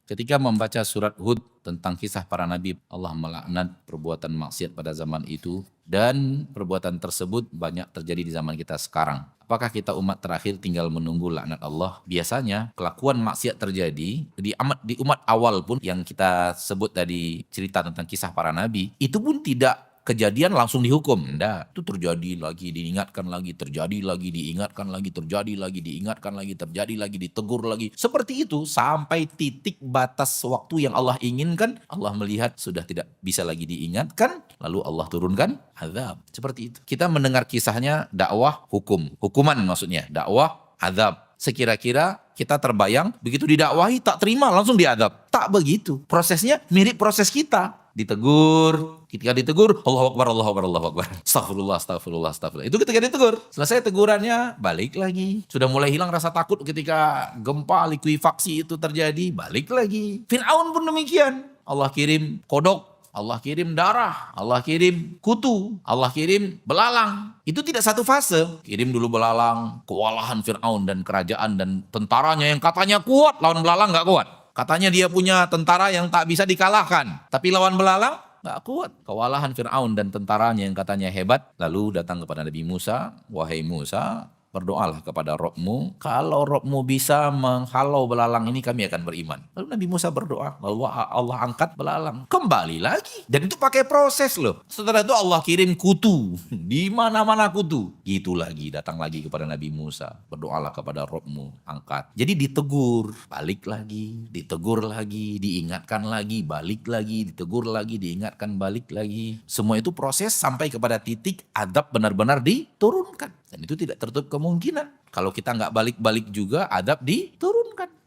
Ketika membaca surat Hud tentang kisah para nabi, Allah melaknat perbuatan maksiat pada zaman itu dan perbuatan tersebut banyak terjadi di zaman kita sekarang. Apakah kita umat terakhir tinggal menunggu laknat Allah? Biasanya kelakuan maksiat terjadi di umat awal pun yang kita sebut tadi cerita tentang kisah para nabi, itu pun tidak kejadian langsung dihukum. Enggak, itu terjadi lagi, diingatkan lagi, terjadi lagi, diingatkan lagi, terjadi lagi, diingatkan lagi, terjadi lagi, ditegur lagi. Seperti itu sampai titik batas waktu yang Allah inginkan, Allah melihat sudah tidak bisa lagi diingatkan, lalu Allah turunkan azab. Seperti itu. Kita mendengar kisahnya dakwah hukuman maksudnya, dakwah azab. Sekira-kira kita terbayang begitu didakwahi tak terima langsung diadab. Tak begitu. Prosesnya mirip proses kita. Ditegur, ketika ditegur, Allahu Akbar, Allahu Akbar, Allahu Akbar. Astagfirullah, astagfirullah, astagfirullah. Itu ketika ditegur. Selesai tegurannya, balik lagi. Sudah mulai hilang rasa takut ketika gempa likuifaksi itu terjadi, balik lagi. Fir'aun pun demikian. Allah kirim kodok, Allah kirim darah, Allah kirim kutu, Allah kirim belalang. Itu tidak satu fase. Kirim dulu belalang, kewalahan Fir'aun dan kerajaan dan tentaranya yang katanya kuat, lawan belalang gak kuat. Katanya dia punya tentara yang tak bisa dikalahkan. Tapi lawan belalang gak kuat. Kewalahan Fir'aun dan tentaranya yang katanya hebat. Lalu datang kepada Nabi Musa. Wahai Musa, berdoalah kepada Rabbmu. Kalau Rabbmu bisa menghalau belalang ini, kami akan beriman. Lalu Nabi Musa berdoa. Lalu Allah angkat belalang. Kembali lagi. Dan itu pakai proses loh. Setelah itu Allah kirim kutu. Di mana-mana kutu. Gitu lagi. Datang lagi kepada Nabi Musa. Berdoalah kepada Rabbmu. Angkat. Jadi ditegur. Balik lagi. Ditegur lagi. Diingatkan lagi. Balik lagi. Ditegur lagi. Diingatkan balik lagi. Semua itu proses sampai kepada titik adab benar-benar diturunkan. Dan itu tidak tertutup kemungkinan. Kalau kita nggak balik-balik juga, adab diturunkan.